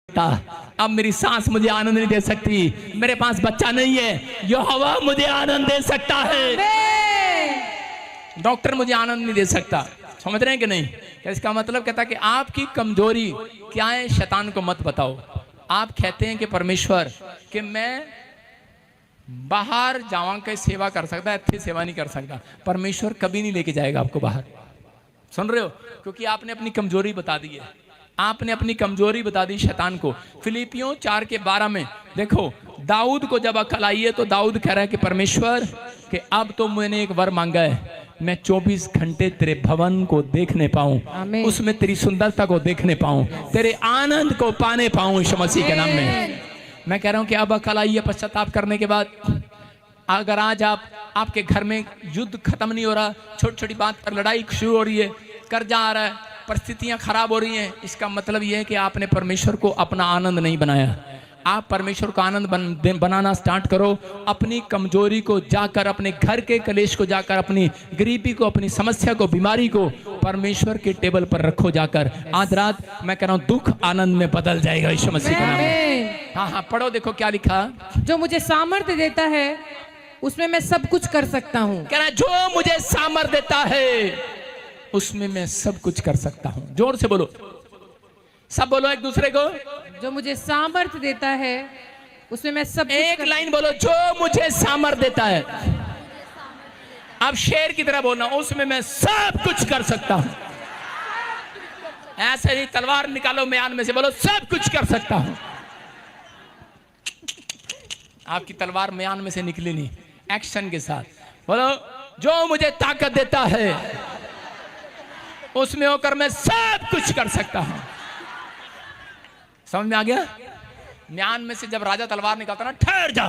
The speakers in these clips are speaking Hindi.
सकता, अब मेरी सांस मुझे आनंद नहीं दे सकती, मेरे पास बच्चा नहीं है, यहोवा मुझे आनंद दे सकता है। डॉक्टर मुझे आनंद नहीं दे सकता। समझ रहे हैं कि नहीं? इसका मतलब कहता है कि आपकी कमजोरी क्या है, शैतान को मत बताओ। आप कहते हैं कि परमेश्वर कि मैं बाहर जावा के सेवा कर सकता है, अच्छी सेवा नहीं कर सकता। परमेश्वर कभी नहीं लेके जाएगा आपको बाहर। सुन रहे हो? क्योंकि आपने अपनी कमजोरी बता दी है, आपने अपनी कमजोरी बता दी शैतान को। फिलिपियों 4:12 में देखो, दाऊद को जब अकल आई है तो दाऊद कह रहा है कि परमेश्वर कि अब तो मैंने एक वर मांगा है, मैं 24 घंटे तेरे भवन को देखने पाऊं, उसमें तेरी सुंदरता को देखने पाऊं, तेरे आनंद को पाने पाऊं यीशु मसीह के नाम में। मैं कह रहा हूं कि अब अकल आई है पश्चाताप करने के बाद। अगर आज आपके घर में युद्ध खत्म नहीं हो रहा, छोटी छोटी बात पर लड़ाई शुरू हो रही है, कर्जा आ रहा है, परिस्थितियां खराब हो रही हैं, इसका मतलब यह है कि आपने परमेश्वर को अपना आनंद नहीं बनाया। आप परमेश्वर का आनंद बनाना स्टार्ट करो। अपनी कमजोरी को जाकर, अपने घर के कलेश को जाकर, अपनी गरीबी को, अपनी समस्या को, बीमारी को परमेश्वर के टेबल पर रखो जाकर। आज रात मैं कह रहा हूं दुख आनंद में बदल जाएगा यीशु मसीह के नाम में। हाँ, पढ़ो, देखो क्या लिखा। जो मुझे सामर्थ्य देता है उसमें मैं सब कुछ कर सकता हूँ। कह रहा जो मुझे सामर्थ्य देता है उसमें मैं सब कुछ कर सकता हूँ। जोर से बोलो, सब बोलो एक दूसरे को। जो मुझे सामर्थ्य देता है उसमें मैं सब एक लाइन बोलो, जो मुझे सामर्थ्य देता है। अब शेर की तरह बोलना, उसमें मैं सब कुछ कर सकता हूं। ऐसे ही तलवार निकालो म्यान में से, बोलो सब कुछ कर सकता हूं। आपकी तलवार म्यान में से निकली नहीं, एक्शन के साथ बोलो, जो मुझे ताकत देता है उसमें होकर मैं सब कुछ कर सकता हूं। समझ में आ गया? म्यान में से जब राजा तलवार निकालता ना, ठहर जा,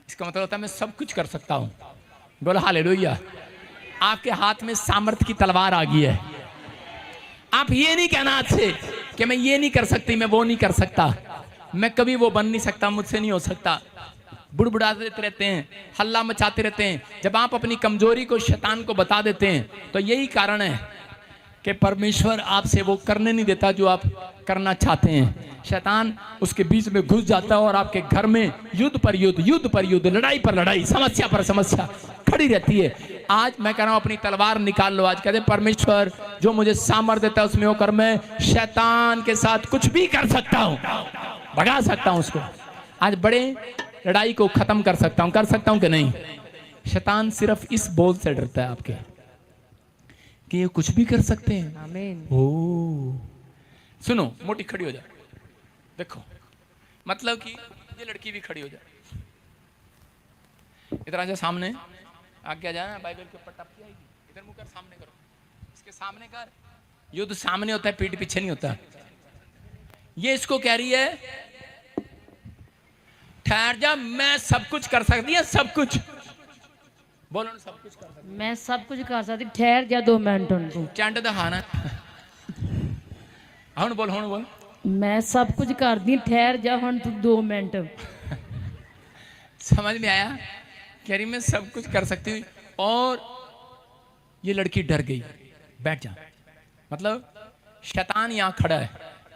इसका मतलब होता है मैं सब कुछ कर सकता हूं। बोलो हालेलुया। आपके हाथ में सामर्थ्य की तलवार आ गई है। आप ये नहीं कहना आज से कि मैं ये नहीं कर सकती, मैं वो नहीं कर सकता, मैं कभी वो बन नहीं सकता, मुझसे नहीं हो सकता। बुड़बुड़ाते देते रहते हैं, हल्ला मचाते रहते हैं। जब आप अपनी कमजोरी को शैतान को बता देते हैं तो यही कारण है कि परमेश्वर आपसे वो करने नहीं देता जो आप करना चाहते हैं। शैतान उसके बीच में घुस जाता है और आपके घर में युद्ध पर युद्ध, युद्ध पर युद्ध, लड़ाई पर लड़ाई, समस्या पर समस्या खड़ी रहती है। आज मैं कह रहा हूं अपनी तलवार निकाल लो। आज कहते परमेश्वर जो मुझे सामर्थ्य देता है उसमें होकर मैं शैतान के साथ कुछ भी कर सकता हूं, भगा सकता हूं उसको। आज बड़े लड़ाई को खत्म कर सकता हूं, कर सकता हूं कि नहीं? शैतान सिर्फ इस बोल से डरता है आपके कि ये कुछ भी कर सकते हैं। आमीन। ओ सुनो, मोटी खड़ी हो जाए, देखो मतलब कि ये लड़की भी खड़ी हो जाए, इधर आ जा, सामने आगे आ जाए, बाइबल के ऊपर टपकी आएगी, इधर मुंह कर, सामने करो, इसके सामने कर। युद्ध सामने होता है, पीठ पीछे नहीं होता। ये इसको कह रही है ठहर जा, मैं सब कुछ कर सकती है, सब कुछ बोलो ना, सब कुछ कर सकती, मैं सब कुछ कर सकती, ठहर जा 2 मिनट। तू चंड दहाना हुण बोल, मैं सब कुछ कर दी, ठहर जा हुण तू 2 मिनट। समझ में आया? कह रही मैं सब कुछ कर सकती हूँ। और ये लड़की डर गई, बैठ जा। मतलब शैतान यहाँ खड़ा है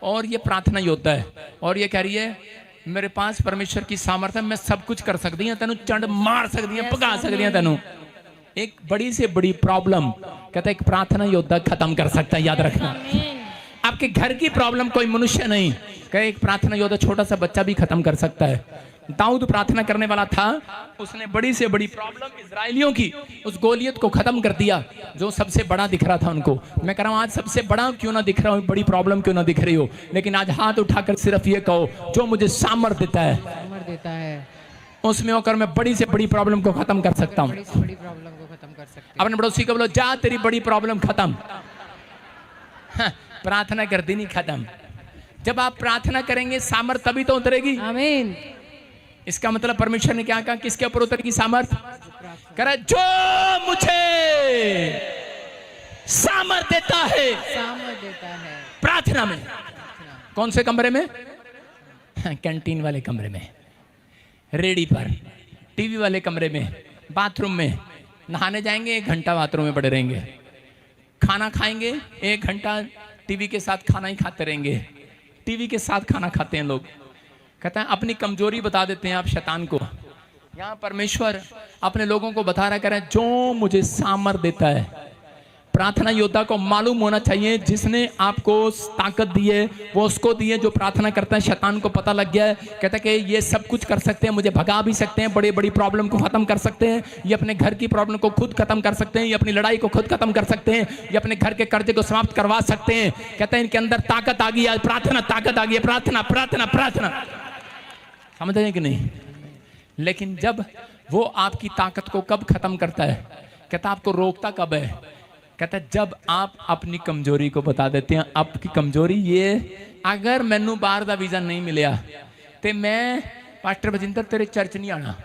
और ये प्रार्थना योद्धा है और ये कह रही है मेरे पास परमेश्वर की सामर्थ्य, मैं सब कुछ कर सकती हूँ, तेनू चंड मार सकती है, भगा सकती है तेनू। एक बड़ी से बड़ी प्रॉब्लम कहता है एक प्रार्थना योद्धा खत्म कर सकता है, याद रखना। आपके घर की प्रॉब्लम कोई मनुष्य नहीं, कहे एक प्रार्थना योद्धा छोटा सा बच्चा भी खत्म कर सकता है। दाऊद प्रार्थना करने वाला था, उसने बड़ी से बड़ी प्रॉब्लम इजराइलियों की, उस गोलियत को खत्म कर दिया जो सबसे बड़ा दिख रहा था उनको। मैं कह रहा हूं आज सबसे बड़ा क्यों ना दिख रहा हो, बड़ी प्रॉब्लम क्यों ना दिख रही हो, लेकिन आज हाथ उठाकर सिर्फ ये कहो जो मुझे सामर्थ्य देता है उसमें होकर मैं बड़ी से बड़ी प्रॉब्लम को खत्म कर सकता हूँ। बड़ी प्रॉब्लम को खत्म कर सकते हैं। अपने पड़ोसी को बोलो, जा तेरी बड़ी प्रॉब्लम खत्म। प्रार्थना कर दी नहीं खत्म। जब आप प्रार्थना करेंगे सामर्थ्य तभी तो उतरेगी। आमीन। इसका मतलब परमेश्वर ने क्या कहा, किसके ऊपर उतरेगी सामर्थ्य? कह जो मुझे सामर्थ्य देता है प्रार्थना में। कौन से कमरे में? कैंटीन वाले कमरे में, रेडी पर, टीवी वाले कमरे में, बाथरूम में। नहाने जाएंगे 1 घंटा बाथरूम में पड़े रहेंगे, खाना खाएंगे 1 घंटा टीवी के साथ खाना ही खाते रहेंगे, टीवी के साथ खाना खाते हैं लोग। कहते हैं अपनी कमजोरी बता देते हैं आप शैतान को। यहाँ परमेश्वर अपने लोगों को बता रहा करें, जो मुझे सामर्थ देता है। प्रार्थना योद्धा को मालूम होना चाहिए, जिसने आपको ताकत दी है वो उसको दी है जो प्रार्थना करता है। शैतान को पता लग गया है, कहता है कि ये सब कुछ कर सकते हैं, मुझे भगा भी सकते हैं, बड़ी बड़ी प्रॉब्लम को खत्म कर सकते हैं, ये अपने घर की प्रॉब्लम को खुद खत्म कर सकते हैं, ये अपनी लड़ाई को खुद खत्म कर सकते हैं, ये अपने घर के कर्जे को समाप्त करवा सकते हैं। कहते हैं इनके अंदर ताकत आ गई है, प्रार्थना ताकत आ गई है, प्रार्थना प्रार्थना प्रार्थना। समझ रहे हैं कि नहीं? लेकिन जब वो आपकी ताकत को कब खत्म करता है, कहता आपको रोकता कब है? कहता है जब आप अपनी कमजोरी को बता देते हैं। आपकी कमजोरी ये, अगर मैनू बाहर का वीजा नहीं मिलिया तो मैं पास्टर बजिंदर तेरे चर्च नहीं आना।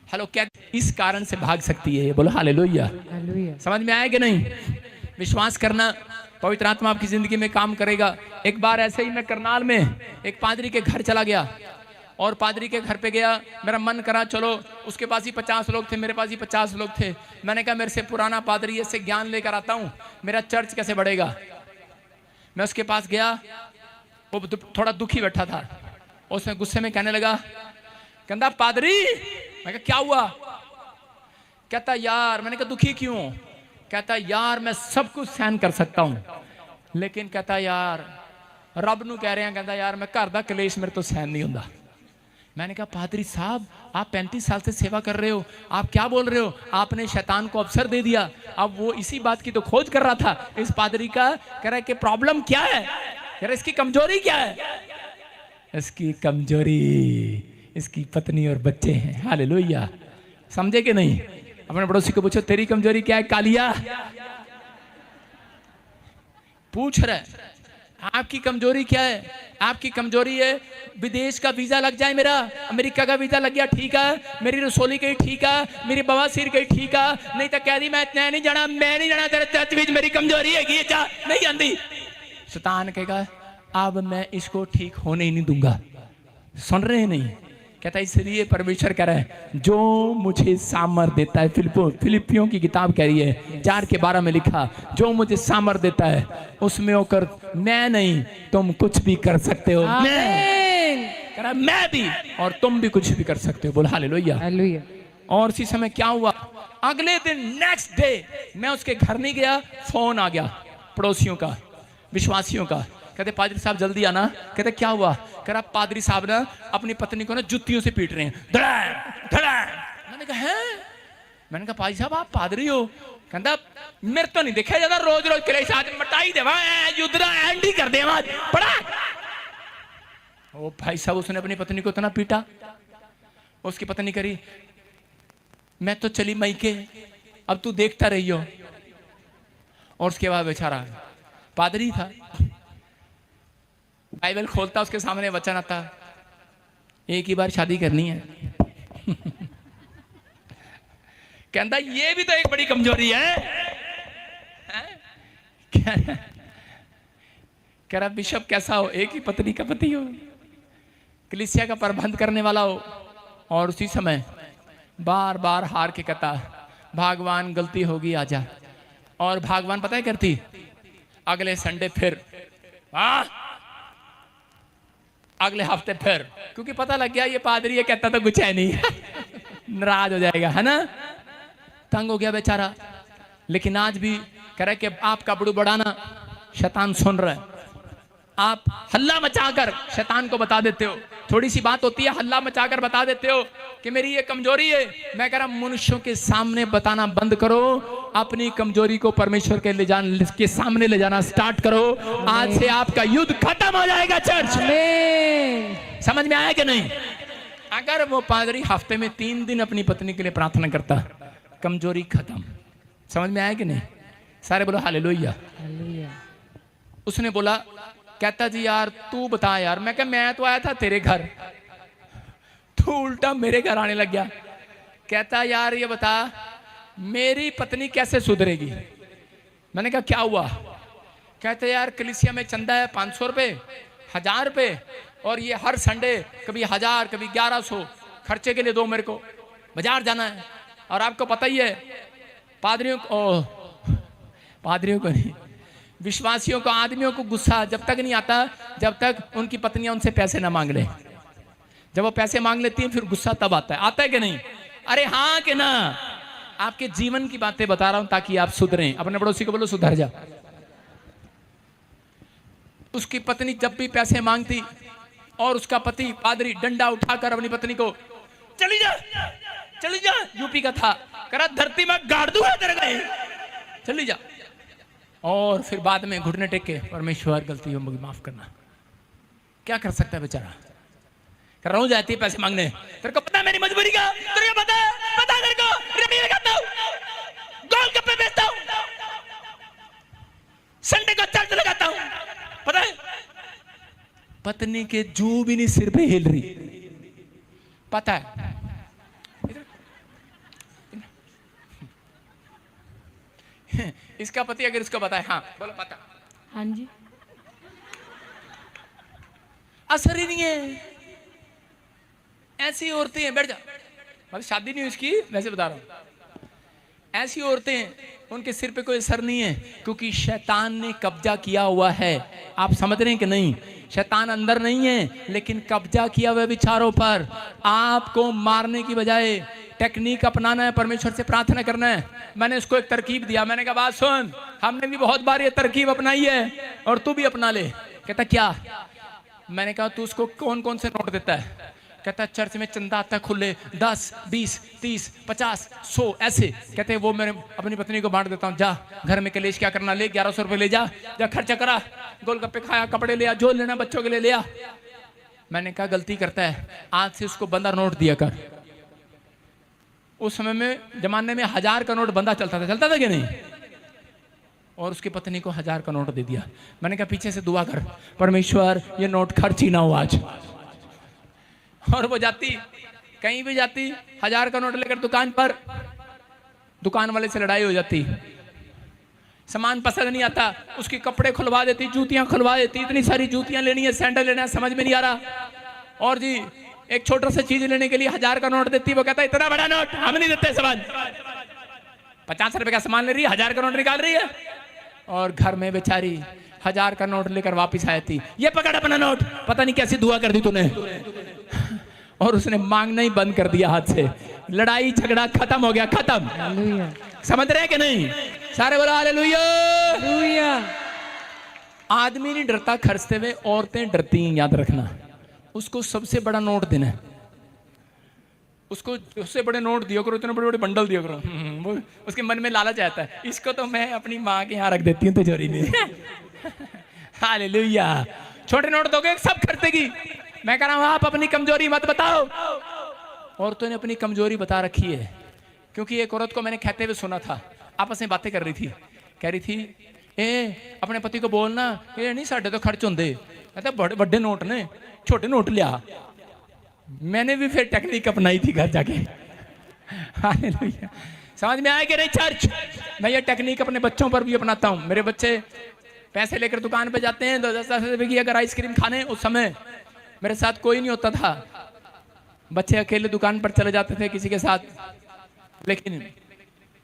हेलो, क्या इस कारण से भाग सकती है? बोलो हालेलुया। समझ में आया कि नहीं? विश्वास करना, पवित्र आत्मा आपकी जिंदगी में काम करेगा। एक बार ऐसे ही मैं करनाल में एक पादरी के घर चला गया और पादरी के घर पे गया, मेरा मन करा चलो, उसके पास ही 50 लोग थे, मेरे पास ही 50 लोग थे। मैंने कहा मेरे से पुराना पादरी है, इससे ज्ञान लेकर आता हूँ, मेरा चर्च कैसे बढ़ेगा। मैं उसके पास गया, वो थोड़ा दुखी बैठा था। उसने गुस्से में कहने लगा, कहता पादरी। मैं कहा क्या हुआ? कहता यार। मैंने कहा दुखी क्यों? कहता यार मैं सब कुछ सहन कर सकता हूँ, लेकिन कहता यार रब नू कह रहे हैं, कहता यार मैं घर का कलेश मेरे तो सहन नहीं होता। मैंने कहा पादरी साहब आप 35 साल से सेवा कर रहे हो, आप क्या बोल रहे हो? आपने शैतान को अवसर दे दिया। अब वो इसी बात की तो खोज कर रहा था इस पादरी का, कह रहा है कि प्रॉब्लम क्या है, कह रहा इसकी कमजोरी क्या है? इसकी कमजोरी इसकी पत्नी और बच्चे हैं। हालेलुया। समझे कि नहीं? अपने पड़ोसी को पूछो तेरी कमजोरी क्या है कालिया? पूछ रहे आपकी कमजोरी क्या है? आपकी कमजोरी है विदेश का वीजा लग जाए, मेरा अमेरिका का वीजा लग गया ठीक है, मेरी रसोली गई ठीक है, मेरी बवासीर गई ठीक है, नहीं तो कह दी मैं नहीं जाना, मैं नहीं जाना तेरे चर्च विच, मेरी कमजोरी है नहीं आंदी। शैतान कहेगा अब मैं इसको ठीक होने ही नहीं दूंगा। सुन रहे हैं नहीं? कहता है इसलिए परमेश्वर कह रहा है जो मुझे सामर्थ देता है। फिलिपियों की किताब कह रही है 4:12 में लिखा, जो मुझे सामर्थ देता है उसमें होकर मैं नहीं तुम कुछ भी कर सकते हो। मैं भी और तुम भी कुछ भी कर सकते हो। बोल हालेलुया। और इसी समय क्या हुआ, अगले दिन नेक्स्ट डे मैं उसके घर नहीं गया, फोन आ गया पड़ोसियों का, विश्वासियों का। कहते पादरी साहब जल्दी आना। कहते क्या हुआ? कह रहा पादरी साहब ना अपनी पत्नी को ना जुत्तियों से पीट रहे हैं, धड़ाम धड़ाम। मैंने कहा है? मैंने कहा पादरी साहब आप पादरी हो? कहता मेरे तो नहीं देखा जाता, रोज रोज कलेश आदमी मटाई देवा युद्धरा एंड ही कर दे पड़ा। ओ भाई साहब उसने अपनी पत्नी को इतना पीटा, उसकी पत्नी करी मैं तो चली मई के, अब तू देखता रही हो। और उसके बाद बेचारा पादरी था, बाइबल खोलता उसके सामने वचन आता एक ही बार शादी करनी है। कहता ये भी तो एक बड़ी कमजोरी है। कह रहा बिशप कैसा हो, एक ही पत्नी का पति हो, कलीसिया का प्रबंध करने वाला हो, और उसी समय बार बार हार के कहता भगवान गलती होगी आजा। और भगवान पता है करती अगले संडे फिर अगले हफ्ते फिर, क्योंकि पता लग गया ये पादरी है कहता तो कुछ है नहीं। नाराज हो जाएगा है ना, तंग हो गया बेचारा। लेकिन आज भी कह रहा है कि आपका बड़ू बढ़ाना शैतान सुन रहा है। आप हल्ला मचाकर शैतान को बता देते हो, थोड़ी सी बात होती है हल्ला मचाकर बता देते हो कि मेरी ये कमजोरी है। मैं कह रहा मनुष्यों के सामने बताना बंद करो, अपनी कमजोरी को परमेश्वर के सामने ले जाना स्टार्ट करो। आज से आपका युद्ध खत्म हो जाएगा चर्च। समझ में आया कि नहीं? अगर वो पादरी हफ्ते में 3 दिन अपनी पत्नी के लिए प्रार्थना करता, कमजोरी खत्म। समझ में आया कि नहीं? सारे बोलो हालेलुया। उसने बोला, कहता जी यार तू बता यार। मैं कहा मैं तो आया था तेरे घर, तू उल्टा मेरे घर आने लग गया। कहता यार ये बता मेरी पत्नी कैसे सुधरेगी। मैंने कहा क्या हुआ? कहते यार कलीसिया में चंदा है 500 रुपये, 1000 रुपये, और ये हर संडे कभी 1000 कभी 1100 खर्चे के लिए दो, मेरे को बाजार जाना है। और आपको पता ही है पादरियों को नहीं, विश्वासियों को, आदमियों को गुस्सा जब तक नहीं आता जब तक उनकी पत्नियां उनसे पैसे ना मांग ले। जब वो पैसे मांग लेती हैं फिर गुस्सा तब आता है कि नहीं? अरे हाँ कि ना? आपके जीवन की बातें बता रहा हूं ताकि आप सुधरें। अपने पड़ोसी को बोलो सुधर जा। उसकी पत्नी जब भी पैसे मांगती और उसका पति पादरी डंडा उठाकर अपनी पत्नी को चली जा, यूपी का था, करा धरती में गाड़ दूंगा तेरे गए, चली जा। और फिर बाद में घुटने टेक के परमेश्वर गलती होगी माफ करना। क्या कर सकता है बेचारा? कर रहा हूं जाती है पैसे मांगने, तेरे को पता है मेरी मजबूरी का? तेरे को पता तेरे को रेडी लगाता हूं, गोलगप्पे बेचता हूं, संडे को चर्च लगाता हूं, पता है? पत्नी के जू भी नहीं सिर पे हिल रही, पता है? इसका पति अगर इसको बताए, हाँ बोलो पता, हाँ जी, असर ही नहीं है। ऐसी औरतें हैं, बैठ जा, मतलब शादी नहीं हुई इसकी, वैसे बता रहा हूं। ऐसी औरतें हैं उनके सिर पे कोई असर नहीं है क्योंकि शैतान ने कब्जा किया हुआ है। आप समझ रहे हैं कि नहीं? शैतान अंदर नहीं है लेकिन कब्जा किया हुआ विचारों पर। आपको मारने की बजाय टेक्निक अपनाना है, परमेश्वर से प्रार्थना करना है। मैंने उसको एक तरकीब दिया, मैंने कहा बात सुन, हमने भी बहुत बार ये तरकीब अपनाई है और तू भी अपना ले। कहता क्या? मैंने कहा तू उसको कौन कौन से नोट देता है? कहता चर्च में चंदा आता खुले 10, 20, 30, 50, 100 ऐसे। कहते वो मैं अपनी पत्नी को बांट देता हूँ, जा घर में कलेश क्या करना, ले 1100 रुपए ले जा खर्चा करा, गोलगप्पे खाया, कपड़े लिया, जो लेना बच्चों के लिए लिया। मैंने कहा गलती करता है, आज से उसको बंदा नोट दिया कर। उस समय में जमाने में 1000 का नोट बंदा चलता था कि नहीं? और उसकी पत्नी को 1000 का नोट दे दिया। मैंने कहा पीछे से दुआ कर, परमेश्वर ये नोट खर्च ही ना हो आज। और वो जाती, कहीं भी जाती, 1000 का नोट लेकर दुकान पर, दुकान वाले से लड़ाई हो जाती, सामान पसंद नहीं आता, उसके कपड़े खुलवा देती, जूतियां खुलवा देती। इतनी सारी जूतियां लेनी है, सैंडल लेना है, समझ में नहीं आ रहा। और जी एक छोटा सा चीज लेने के लिए 1000 का नोट देती, वो कहता है इतना बड़ा नोट हम नहीं देते सामान। 50 रुपए का सामान ले रही है, 1000 का नोट निकाल रही है। और घर में बेचारी 1000 का नोट लेकर वापिस आई थी, ये पकड़ अपना नोट, पता नहीं कैसी दुआ कर दी तूने। और उसने मांगना ही बंद कर दिया हाथ से। लड़ाई झगड़ा खत्म हो गया, खत्म। समझ रहे कि नहीं? सारे बोलो हालेलुया। आदमी नहीं डरता खर्चते हुए, औरतें डरती हैं, याद रखना। उसको सबसे बड़ा नोट देना है, उसको उससे बड़े नोट दिया करो, इतने बड़े बड़े बंडल दिया करो। वो उसके मन में लालच आता है, इसको तो मैं अपनी माँ के यहाँ रख देती हूँ तिजोरी में। हालेलुया। छोटे नोट दोगे सब खर्चेगी। मैं कह रहा हूं आप अपनी कमजोरी मत बताओ। औरतों ने अपनी कमजोरी बता रखी है, क्योंकि एक औरत को मैंने कहते हुए सुना था, आपस में बातें कर रही थी, कह रही थी ए अपने पति को बोलना ये नहीं साढ़े तो खर्च होंगे, कहते बड़े बड़े नोट ने, छोटे नोट लिया। मैंने भी फिर टेक्निक अपनाई थी घर जाके। हालेलुया। समझ में आया कि नहीं चर्च? मैं ये टेक्निक अपने बच्चों पर भी अपनाता हूँ। मेरे बच्चे पैसे लेकर दुकान पे जाते हैं 10-10 रुपए की अगर आइसक्रीम खाने, उस समय मेरे साथ कोई नहीं होता था, बच्चे अकेले दुकान पर चले जाते थे किसी के साथ, लेकिन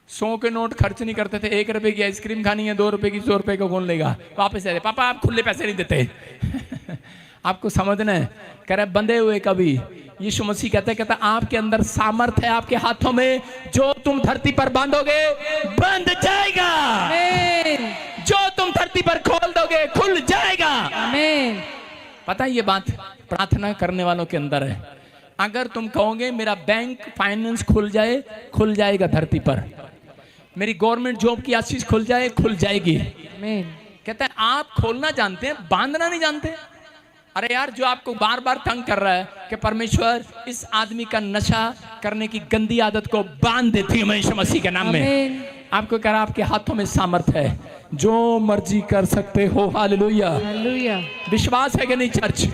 100 के नोट खर्च नहीं करते थे। 1 रुपए की आइसक्रीम खानी है, 2 रुपए की, 100 रुपए को कौन लेगा? वापस आ रहे, पापा आप खुले पैसे नहीं देते। आपको समझना है, कह रहे बंधे हुए कभी। यीशु मसीह कहता आपके अंदर सामर्थ है, आपके हाथों में, जो तुम धरती पर बांधोगे बंध जाएगा, जो तुम धरती पर खोल दोगे खुल जाएगा। पता है ये बात प्रार्थना करने वालों के अंदर है। अगर तुम कहोगे मेरा बैंक फाइनेंस खुल जाए, खुल जाएगा धरती पर। मेरी गवर्नमेंट जॉब की आशीष खुल जाए, खुल जाएगी। कहता है आप खोलना जानते हैं, बांधना नहीं जानते। अरे यार, जो आपको बार बार तंग कर रहा है कि परमेश्वर इस आदमी का नशा करने की गंदी आदत को बांध देती है यीशु मसीह के नाम में। आपको कह रहा आपके हाथों में सामर्थ है, जो मर्जी कर सकते हो। हालेलुया। विश्वास है कि नहीं चर्च?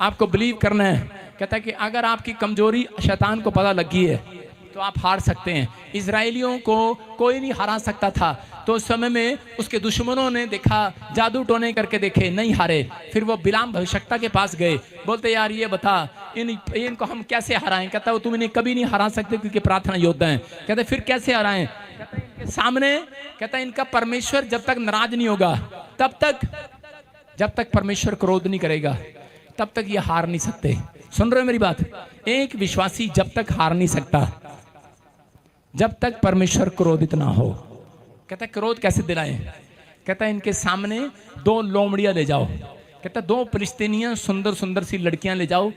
आपको बिलीव करना है। कहता है कि अगर आपकी कमजोरी शैतान को पता लगी है तो आप हार सकते हैं। इजराइलियों को कोई नहीं हरा सकता था, तो उस समय में उसके दुश्मनों ने देखा, जादू टोने करके देखे, नहीं हारे। फिर वो बिलाम भविष्यवक्ता के पास गए, बोलते यार ये बता इनको हम कैसे हराएं? कहता वो तुम इन्हें कभी नहीं हरा सकते क्योंकि प्रार्थना योद्धा हैं। कहते फिर कैसे हराएं? कहते सामने कहता है इनका परमेश्वर जब तक नाराज नहीं होगा, तब तक, जब तक परमेश्वर क्रोध नहीं करेगा, तब तक ये हार नहीं सकते। सुन रहे हो मेरी बात? एक विश्वासी जब तक हार नहीं सकता जब तक परमेश्वर क्रोधित ना हो। कहता है क्रोध कैसे दिलाएं? कहता है इनके सामने 2 लोमड़ियां ले जाओ, कहता है 2 फिलिस्तीनियां सुंदर सुंदर सी लड़कियां ले जाओ,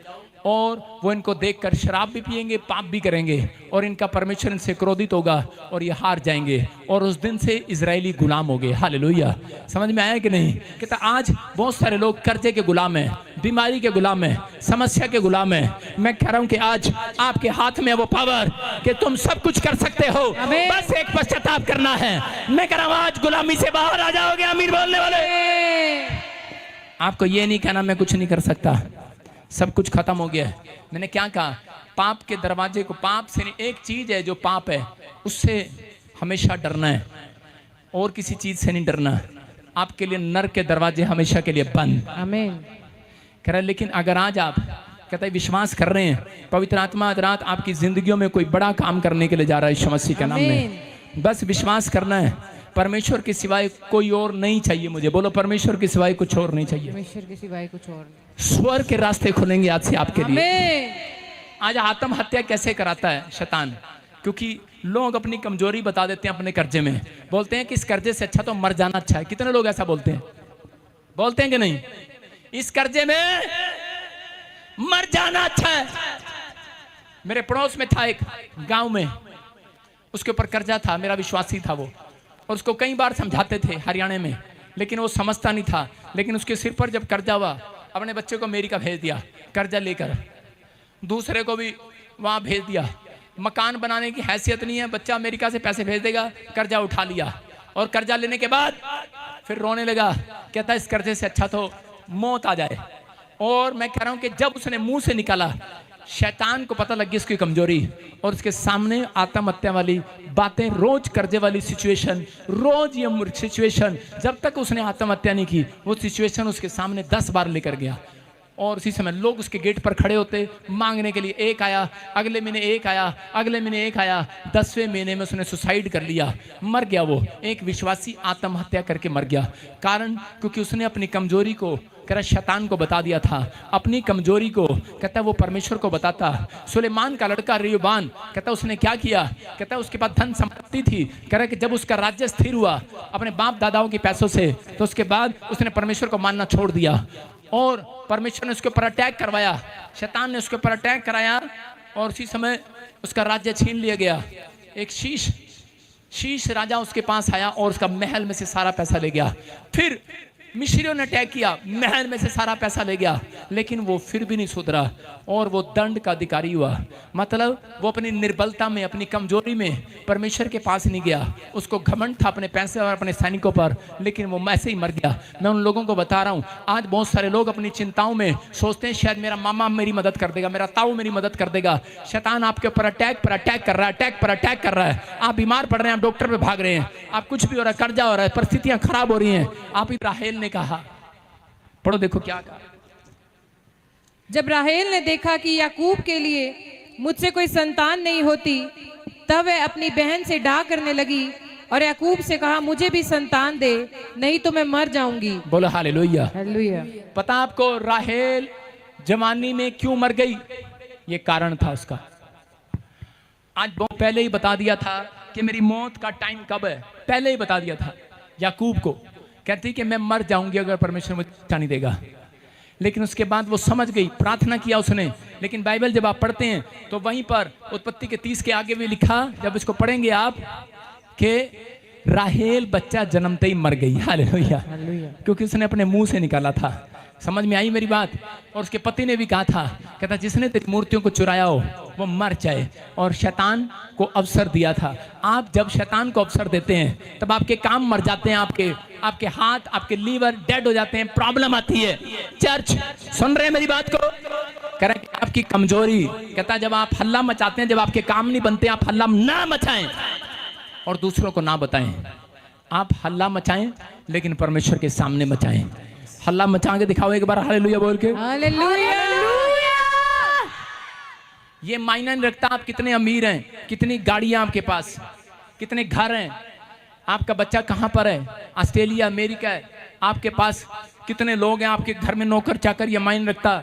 और वो इनको देखकर शराब भी पिएंगे, पाप भी करेंगे, और इनका परमेश्वर इनसे क्रोधित होगा और ये हार जाएंगे, और उस दिन से इजरायली गुलाम हो गए। हालेलुया। समझ में आया कि नहीं? कहता आज बहुत सारे लोग कर्जे के गुलाम हैं, बीमारी के गुलाम हैं, समस्या के गुलाम हैं। मैं कह रहा हूं कि आज आपके हाथ में वो पावर कि तुम सब कुछ कर सकते हो, बस एक पश्चाताप करना है। मैं कह रहा हूं आज गुलामी से बाहर आ जाओगे। अमीर बोलने वाले, आपको ये नहीं कहना मैं कुछ नहीं कर सकता, सब कुछ खत्म हो गया है। मैंने क्या कहा? पाप के दरवाजे को, पाप से नहीं, एक चीज है जो पाप है उससे हमेशा डरना है, और किसी चीज से नहीं डरना। आपके लिए नरक के दरवाजे हमेशा के लिए बंद। आमीन। कह रहा है लेकिन अगर आज आप, कहता है विश्वास कर रहे हैं, पवित्र आत्मा आज रात आपकी जिंदगियों में कोई बड़ा काम करने के लिए जा रहा है यीशु मसीह के नाम में। बस विश्वास करना है। परमेश्वर के सिवाय कोई और नहीं चाहिए मुझे। बोलो परमेश्वर के सिवाय कुछ और नहीं चाहिए। परमेश्वर के सिवाय कुछ और नहीं। स्वर्ग के रास्ते खुलेंगे आज से आपके लिए। आमीन। आज आत्महत्या कैसे कराता है शैतान? क्योंकि लोग अपनी कमजोरी बता देते हैं अपने कर्जे में, बोलते हैं कि इस कर्जे से अच्छा तो मर जाना अच्छा है। कितने लोग ऐसा बोलते हैं? बोलते हैं कि नहीं? इस कर्जे में मर जाना अच्छा है। मेरे पड़ोस में था एक गांव में, उसके ऊपर कर्जा था, मेरा विश्वासी था वो, और उसको कई बार समझाते थे हरियाणा में, लेकिन वो समझता नहीं था। लेकिन उसके सिर पर जब कर्जा हुआ, अपने बच्चे को अमेरिका भेज दिया कर्जा लेकर, दूसरे को भी वहाँ भेज दिया। मकान बनाने की हैसियत नहीं है, बच्चा अमेरिका से पैसे भेज देगा, कर्जा उठा लिया, और कर्जा लेने के बाद फिर रोने लगा, कहता है इस कर्जे से अच्छा तो मौत आ जाए। और मैं कह रहा हूँ कि जब उसने मुंह से निकाला, शैतान को पता लग गई उसकी कमजोरी, और उसके सामने आत्महत्या वाली बातें, रोज कर्जे वाली सिचुएशन, रोज ये सिचुएशन, जब तक उसने आत्महत्या नहीं की वो सिचुएशन उसके सामने 10 बार लेकर गया। और उसी समय लोग उसके गेट पर खड़े होते मांगने के लिए। एक आया, अगले महीने एक आया, अगले महीने एक आया, 10वें महीने में उसने सुसाइड कर लिया, मर गया। वो एक विश्वासी आत्महत्या करके मर गया। कारण क्योंकि उसने अपनी कमजोरी को, कह रहा शैतान को बता दिया था, अपनी कमजोरी को, कहता वो परमेश्वर को बताता। सुलेमान का लड़का रेहबाम, कहता उसने क्या किया? कहता उसके पास धन संपत्ति थी, कह रहा कि जब उसका राज्य स्थिर हुआ अपने बाप दादाओं के पैसों से, तो उसके बाद उसने परमेश्वर को मानना छोड़ दिया, और परमेश्वर ने उसके ऊपर अटैक करवाया, शैतान ने उसके ऊपर अटैक कराया, और उसी समय उसका राज्य छीन लिया गया। एक शीश राजा उसके पास आया और उसका महल में से सारा पैसा ले गया। फिर मिस्रियों ने अटैक किया, महल में से सारा पैसा ले गया, लेकिन वो फिर भी नहीं सुधरा, और वो दंड का अधिकारी हुआ। मतलब वो अपनी निर्बलता में, अपनी कमजोरी में परमेश्वर के पास नहीं गया। उसको घमंड था अपने पैसे और अपने सैनिकों पर, लेकिन वो ऐसे ही मर गया। मैं उन लोगों को बता रहा हूँ, आज बहुत सारे लोग अपनी चिंताओं में सोचते हैं शायद मेरा मामा मेरी मदद कर देगा, मेरा ताऊ मेरी मदद कर देगा। शैतान आपके ऊपर अटैक पर अटैक कर रहा है, अटैक पर अटैक कर रहा है। आप बीमार पड़ रहे हैं, आप डॉक्टर पे भाग रहे हैं, आप कुछ भी हो रहा है, कर्जा हो रहा है, परिस्थितियां खराब हो रही हैं। आप राहेल ने कहा, पढ़ो देखो क्या कहा। जब राहेल ने देखा कि याकूब के लिए मुझसे कोई संतान नहीं होती, तब वह अपनी बहन से डाह करने लगी और याकूब से कहा मुझे भी संतान दे, नहीं तो मैं मर जाऊंगी। बोलो हालेलुया। हालेलुया। पता आपको राहेल जवानी में क्यों मर गई? ये कारण था उसका। आज बहुत पहले ही बता दिया था कि मेरी मौत का टाइम कब है, पहले ही बता दिया था याकूब को। कहती कि मैं मर जाऊंगी अगर परमेश्वर मुझे बच्चा नहीं देगा। लेकिन उसके बाद वो समझ गई, प्रार्थना किया उसने। लेकिन बाइबल जब आप पढ़ते हैं तो वहीं पर उत्पत्ति के 30 के आगे भी लिखा, जब इसको पढ़ेंगे आप, कि राहेल बच्चा जन्मते ही मर गई। हालेलुया। क्योंकि उसने अपने मुंह से निकाला था। समझ में आई मेरी बात? और उसके पति ने भी कहा था, कहता जिसने तेरी मूर्तियों को चुराया हो वो मर जाए। और शैतान को अवसर दिया था। आप जब शैतान को अवसर देते हैं तब आपके काम मर जाते हैं, आपके हाथ, आपके लीवर डेड हो जाते हैं, प्रॉब्लम आती है। चर्च सुन रहे हैं मेरी बात को? कह रहा है आपकी कमजोरी, कहता जब आप हल्ला मचाते हैं, जब आपके काम नहीं बनते, आप हल्ला ना मचाएं और दूसरों को ना बताएं। आप हल्ला मचाएं लेकिन परमेश्वर के सामने मचाएं। हल्ला मचा के दिखाओ एक बार हालेलुया बोल के। हालेलुया। ये मायना नहीं रखता आप कितने अमीर हैं, कितनी गाड़ियां आपके पास, कितने घर हैं, आपका बच्चा कहाँ पर है, ऑस्ट्रेलिया, अमेरिका है, आपके पास कितने लोग हैं, आपके घर में नौकर चाकर, ये मायने रखता।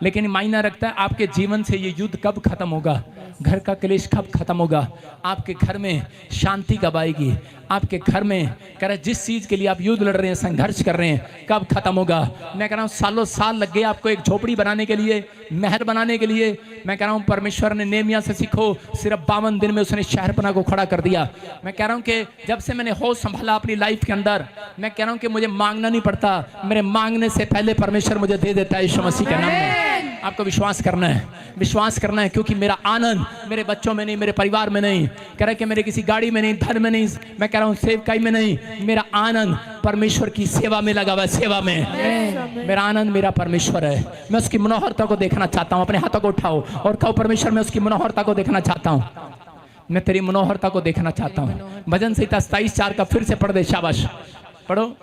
लेकिन मायना रखता है आपके जीवन से ये युद्ध कब खत्म होगा, घर का क्लेश कब खत्म होगा, आपके घर में शांति कब आएगी, आपके घर में कह रहे जिस चीज के लिए आप युद्ध लड़ रहे हैं, संघर्ष कर रहे हैं, कब खत्म होगा। मैं कह रहा हूँ सालों साल लग गए आपको एक झोपड़ी बनाने के लिए, महल बनाने के लिए। मैं कह रहा हूँ परमेश्वर ने नेमिया से सीखो, सिर्फ 52 दिन में उसने शहरपना को खड़ा कर दिया। मैं कह रहा हूँ कि जब से मैंने होश संभाला अपनी लाइफ के अंदर, मैं कह रहा हूँ कि मुझे मांगना नहीं पड़ता, मेरे मांगने से पहले परमेश्वर मुझे दे देता है यीशु मसीह के नाम में। आपको विश्वास करना है, विश्वास करना है, क्योंकि मेरा आनंद मेरे बच्चों में नहीं, मेरे परिवार में नहीं, कह रहे कि मेरे किसी गाड़ी में नहीं, धन में नहीं, मैं कह रहा हूँ सेवकाई में नहीं, मेरा आनंद परमेश्वर की सेवा में लगा हुआ है, सेवा में। मेरा आनंद मेरा परमेश्वर है, मैं उसकी मनोहरता को देखना चाहता हूँ। अपने हाथों को उठाओ और कहो परमेश्वर मैं उसकी मनोहरता को देखना चाहता हूँ, मैं तेरी मनोहरता को देखना चाहता हूँ। भजन संहिता 27:4 का फिर से पढ़ दे, शाबाश, पढ़ो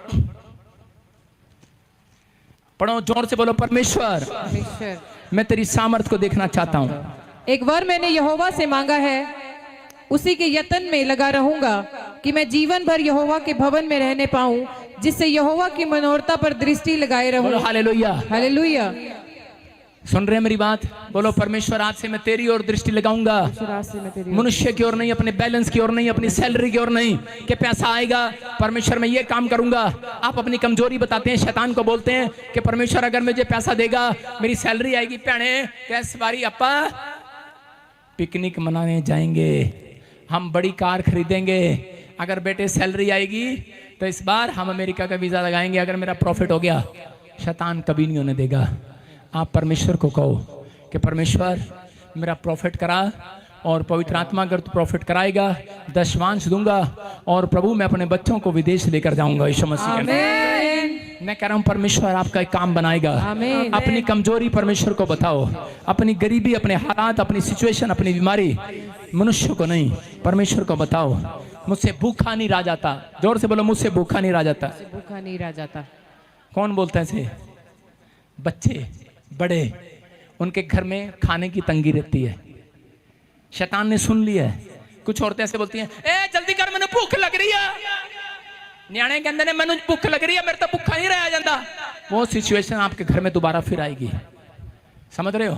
पढ़ो, जोर से बोलो परमेश्वर मैं तेरी सामर्थ को देखना चाहता हूँ। एक वर मैंने यहोवा से मांगा है, उसी के यत्न में लगा रहूंगा कि मैं जीवन भर यहोवा के भवन में रहने पाऊं, जिससे यहोवा की मनोरता पर दृष्टि लगाए रहूं। बोलो हालेलुया, हालेलुया। सुन रहे हैं मेरी बात? बोलो परमेश्वर आज से मैं तेरी ओर दृष्टि लगाऊंगा, मनुष्य की ओर नहीं, अपने बैलेंस की ओर नहीं, अपनी सैलरी की ओर नहीं कि पैसा आएगा। परमेश्वर मैं ये काम करूंगा। आप अपनी कमजोरी बताते हैं, शैतान को बोलते हैं कि परमेश्वर अगर मुझे पैसा देगा, मेरी सैलरी आएगी, भैने इस बारी अपा पिकनिक मनाने जाएंगे, हम बड़ी कार खरीदेंगे, अगर बेटे सैलरी आएगी तो इस बार हम अमेरिका का वीजा लगाएंगे, अगर मेरा प्रॉफिट हो गया। शैतान कभी नहीं होने देगा। आप परमेश्वर को कहो कि परमेश्वर मेरा प्रॉफिट करा, और पवित्र आत्मा अगर तू प्रॉफिट कराएगा दशमांश दूंगा, और प्रभु मैं अपने बच्चों को विदेश लेकर जाऊंगा यीशु मसीह के नाम। मैं कह रहा हूं परमेश्वर आपका एक काम बनाएगा। अपनी कमजोरी परमेश्वर को बताओ, अपनी गरीबी, अपने हालात, अपनी सिचुएशन, अपनी बीमारी मनुष्य को नहीं, परमेश्वर को बताओ। मुझसे भूखा नहीं रह जाता, जोर से बोलो मुझसे भूखा नहीं रह जाता। भूखा नहीं रह जाता। कौन बोलता है इसे? बच्चे बड़े, उनके घर में खाने की तंगी रहती है, शैतान ने सुन लिया है। कुछ औरतें ऐसे बोलती हैं, ए जल्दी कर मैंने भूख लग रही है, न्याणे कहते ने मैंने भूख लग रही है, मेरे तो भूखा नहीं रहा जाता। वो सिचुएशन आपके घर में दोबारा फिर आएगी, समझ रहे हो?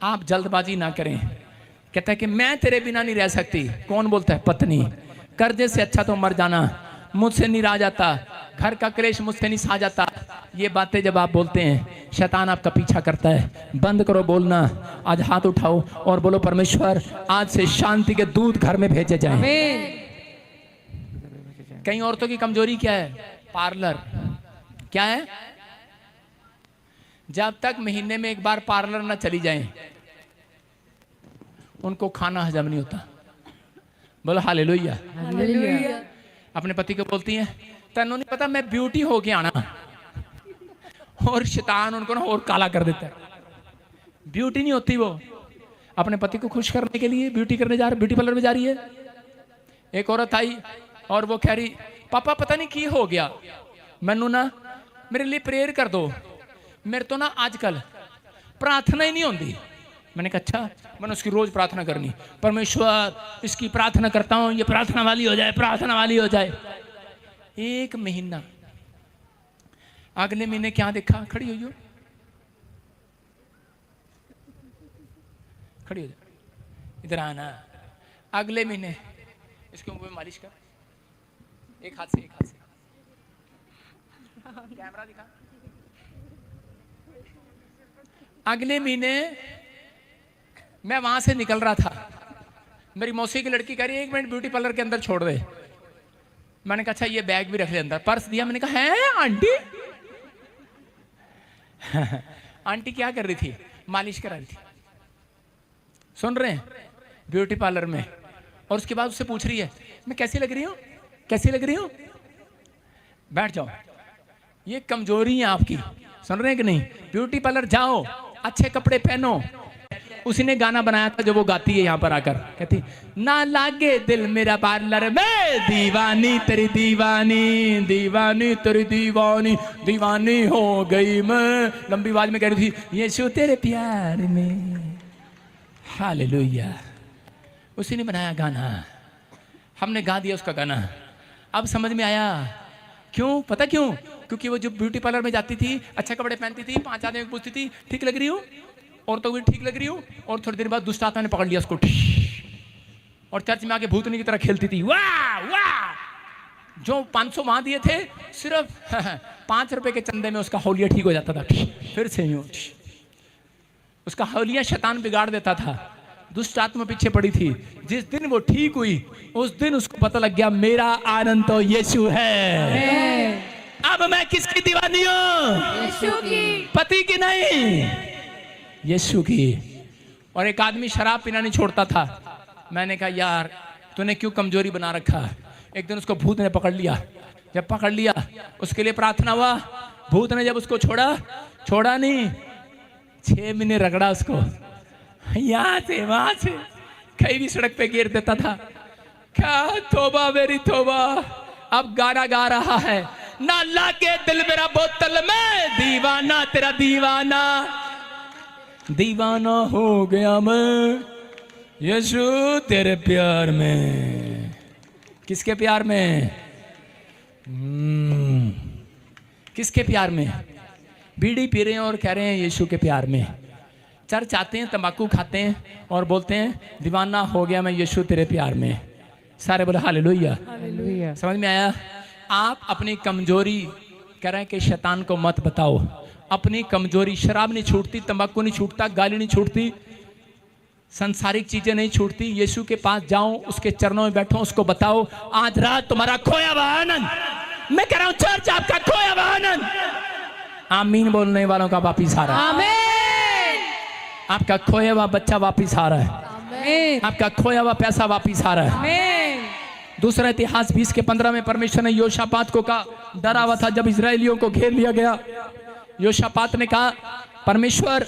आप जल्दबाजी ना करें। कहता है कि मैं तेरे बिना नहीं रह सकती। कौन बोलता है? पत्नी। कर्जे से अच्छा तो मर जाना, मुझसे नहीं रहा जाता, घर का क्लेश मुझसे नहीं सहा जाता। ये बातें जब आप बोलते हैं, शैतान आपका पीछा करता है। बंद करो बोलना, आज हाथ उठाओ और बोलो परमेश्वर आज से शांति के दूत घर में भेजे जाएं। कई औरतों की कमजोरी क्या है? पार्लर। क्या है? जब तक महीने में एक बार पार्लर ना चली जाए उनको खाना हजम नहीं होता। बोलो हालेलुया। अपने पति को बोलती हैं, तेनों नहीं पता मैं ब्यूटी हो के आना, और शैतान उनको ना और काला कर देता है। ब्यूटी नहीं होती, वो अपने पति को खुश करने के लिए ब्यूटी करने जा रही, ब्यूटी पार्लर में जा रही है। एक औरत आई और वो कह रही, पापा पता नहीं की हो गया, मैनू ना मेरे लिए प्रेयर कर दो, मेरे तो ना आजकल प्रार्थना ही नहीं होती। मैंने कहा अच्छा, मैंने उसकी रोज प्रार्थना करनी, परमेश्वर इसकी प्रार्थना करता हूं, ये प्रार्थना वाली हो जाए, प्रार्थना वाली हो जाए। एक महीना, अगले महीने क्या देखा? खड़ी हुई हो, खड़ी हो जा, इधर आना। अगले महीने इसके मुंह में मालिश कर, एक हाथ से, एक हाथ से, कैमरा दिखा। अगले महीने मैं वहां से निकल रहा था, मेरी मौसी की लड़की कह रही है 1 मिनट ब्यूटी पार्लर के अंदर छोड़ दे। मैंने कहा अच्छा ये बैग भी रख ले अंदर, पर्स दिया। मैंने कहा है आंटी? आंटी क्या कर रही थी? मालिश करा रही थी। सुन रहे हैं? ब्यूटी पार्लर में। और उसके बाद उससे पूछ रही है मैं कैसी लग रही हूं, कैसी लग रही हूं? बैठ जाओ। ये कमजोरी है आपकी, सुन रहे हैं कि नहीं? ब्यूटी पार्लर जाओ, अच्छे कपड़े पहनो। उसी ने गाना बनाया था जो वो गाती है यहाँ पर आकर, कहती ना लागे दिल मेरा पार्लर में, दीवानी तेरी दीवानी, दीवानी तेरी दीवानी, दीवानी हो गई मैं। लंबी आवाज में कह रही थी यीशु तेरे प्यार में। हालेलुया। उसी ने बनाया गाना, हमने गा दिया उसका गाना। अब समझ में आया क्यों, पता क्यों? क्योंकि वो जो ब्यूटी पार्लर में जाती थी, अच्छा कपड़े पहनती थी, 5 आदमी पूछती थी ठीक लग रही हो, और तो भी ठीक लग रही हो, और थोड़ी देर बाद दुष्ट आत्मा ने पकड़ लिया उसको, और चर्च में आके भूतनी की तरह खेलती थी, वाह वाह। जो 500 वहां दिए थे, सिर्फ 5 रुपए के चंदे में उसका हौलिया ठीक हो जाता था, फिर से यूं उसका हौलिया शैतान बिगाड़ देता था। दुष्ट आत्मा पीछे पड़ी थी। जिस दिन वो ठीक हुई, उस दिन उसको पता लग गया मेरा आनंद तो यीशु है। अब मैं किसकी दीवानी हूं? यीशु की। पति की नहीं, यीशु की। और एक आदमी शराब पीना नहीं छोड़ता था। मैंने कहा यार तूने क्यों कमजोरी बना रखा? एक दिन उसको भूत ने पकड़ लिया। जब पकड़ लिया, उसके लिए प्रार्थना हुआ। भूत ने जब उसको छोड़ा नहीं, 6 महीने रगड़ा उसको, यहां से वहां से, कहीं भी सड़क पे गिर देता था। क्या तौबा मेरी तौबा। अब गाना गा रहा है, ना लागे दिल मेरा बोतल में, दीवाना तेरा दीवाना, दीवाना हो गया मैं यीशु तेरे प्यार में। किसके प्यार में? किसके प्यार में? बीड़ी पी रहे हैं और कह रहे हैं यीशु के प्यार में। चर्च आते हैं, तंबाकू खाते हैं और बोलते हैं दीवाना हो गया मैं यीशु तेरे प्यार में। सारे बोले हालेलुया। समझ में आया? आप अपनी कमजोरी कह रहे हैं कि शैतान को मत बताओ। अपनी कमजोरी, शराब नहीं छूटती, तंबाकू नहीं छूटता, गाली नहीं छूटती, संसारिक चीजें नहीं छूटती। यीशु के पास जाओ, उसके चरणों में बैठो, उसको बताओ आज रात तुम्हारा खोया हुआ आनंद, मैं कह रहा हूं चर्च आपका खोया हुआ आनंद आमीन बोलने वालों का वापिस आ रहा है। आमीन। आपका खोया हुआ बच्चा वापिस आ रहा है। आमीन। आपका खोया हुआ पैसा वापिस आ रहा है। आमीन। दूसरा इतिहास 20 के 15 में परमेश्वर ने योशापात को कहा, डरा हुआ था जब इजरायलियों को घेर लिया गया। योशापात ने कहा परमेश्वर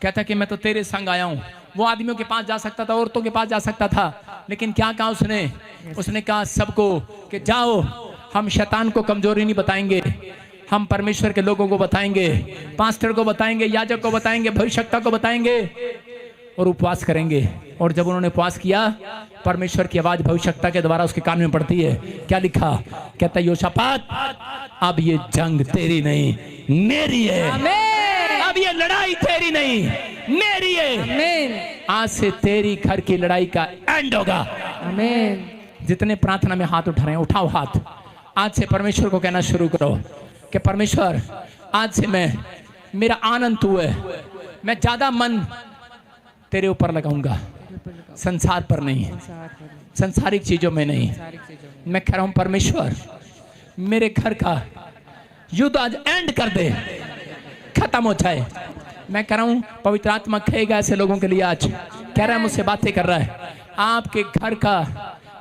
कहता कि मैं तो तेरे संग आया हूं। वो आदमियों के पास जा सकता था, औरतों के पास जा सकता था, लेकिन क्या कहा उसने कहा सबको कि जाओ, हम शैतान को कमजोरी नहीं बताएंगे, हम परमेश्वर के लोगों को बताएंगे, पास्टर को बताएंगे, याजक को बताएंगे, भविष्यवक्ता को बताएंगे और उपवास करेंगे। और जब उन्होंने उपवास किया, परमेश्वर की आवाज भविष्यवक्ता के द्वारा उसके कान में पड़ती है। क्या लिखा? कहता योशापात अब ये जंग तेरी नहीं मेरी है। अब ये लड़ाई तेरी नहीं मेरी है। आज से तेरी घर की लड़ाई का एंड होगा। आमीन। जितने प्रार्थना में हाथ उठा रहे हैं, उठाओ हाथ। आज से परमेश्वर को कहना शुरू करो कि परमेश्वर आज से मेरा आनंद तू है, मैं ज्यादा मन तेरे ऊपर लगाऊंगा, संसार पर नहीं, संसारिक चीजों में नहीं। मैं कह रहा हूं परमेश्वर मेरे घर का युद्ध आज एंड कर दे, खत्म हो जाए। मैं कह रहा हूं पवित्र आत्मा कहेगा ऐसे लोगों के लिए। आज कह रहा है, मुझसे बातें कर रहा है। आपके घर का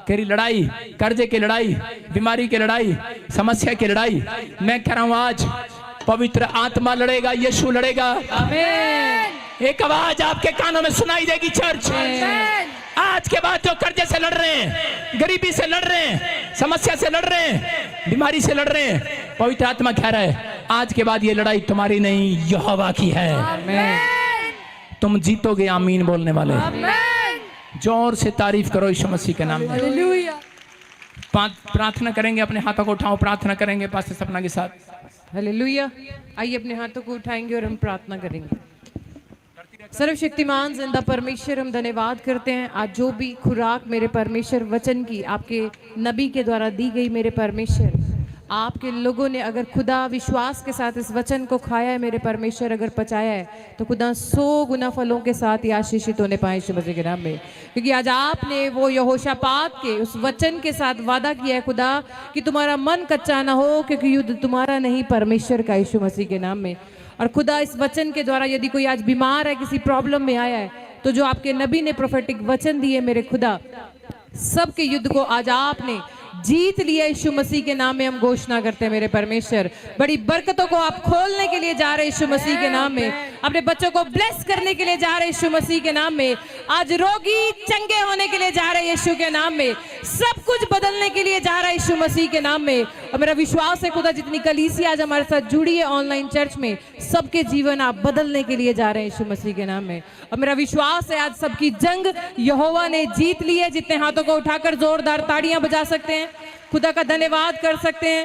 तेरी लड़ाई, कर्जे की लड़ाई, बीमारी की लड़ाई, समस्या की लड़ाई, मैं कह रहा हूं आज पवित्र आत्मा लड़ेगा, यीशु लड़ेगा। आमीन। एक आवाज आपके कानों में सुनाई देगी चर्च। आज के बाद जो कर्जे से लड़ रहे हैं, गरीबी से लड़ रहे हैं, समस्या से लड़ रहे हैं, बीमारी से लड़ रहे हैं, पवित्र आत्मा कह रहा है आज के बाद ये लड़ाई तुम्हारी नहीं, यहोवा की है। तुम जीतोगे। आमीन बोलने वाले जोर से तारीफ करो यीशु मसीह के नाम में। हालेलुया। प्रार्थना करेंगे, अपने हाथों को उठाओ, प्रार्थना करेंगे पास्टर सपना के साथ। हालेलुया। आइए अपने हाथों को उठाएंगे और हम प्रार्थना करेंगे। सर्वशक्तिमान जिंदा परमेश्वर, हम धन्यवाद करते हैं आज जो भी खुराक मेरे परमेश्वर वचन की आपके नबी के द्वारा दी गई, मेरे परमेश्वर आपके लोगों ने अगर खुदा विश्वास के साथ इस वचन को खाया है, मेरे परमेश्वर अगर पचाया है, तो खुदा 100 गुना फलों के साथ ही आशीषित होने पाए यीशु मसीह के नाम में। क्योंकि आज आपने वो यहोशापात के उस वचन के साथ वादा किया है खुदा कि तुम्हारा मन कच्चा ना हो, क्योंकि युद्ध तुम्हारा नहीं परमेश्वर का, यीशु मसीह के नाम में। और खुदा इस वचन के द्वारा यदि कोई आज बीमार है, किसी प्रॉब्लम में आया है, तो जो आपके नबी ने प्रोफेटिक वचन दिए मेरे खुदा, सबके युद्ध को आज आपने जीत लिया यीशु मसीह के नाम में। हम घोषणा करते हैं मेरे परमेश्वर, बड़ी बरकतों को आप खोलने के लिए जा रहे यीशु मसीह के नाम में, अपने बच्चों को ब्लेस करने के लिए जा रहे यीशु मसीह के नाम में। आज रोगी चंगे होने के लिए जा रहे यीशु के नाम में, सब कुछ बदलने के लिए जा रहा है यीशु मसीह के नाम में। और मेरा विश्वास है खुदा जितनी कलीसिया आज हमारे साथ जुड़ी है ऑनलाइन चर्च में, सबके जीवन आप बदलने के लिए जा रहे हैं यीशु मसीह के नाम में। और मेरा विश्वास है आज सबकी जंग यहोवा ने जीत ली है। जितने हाथों को उठाकर जोरदार ताड़ियां बजा सकते हैं, खुदा का धन्यवाद कर सकते हैं।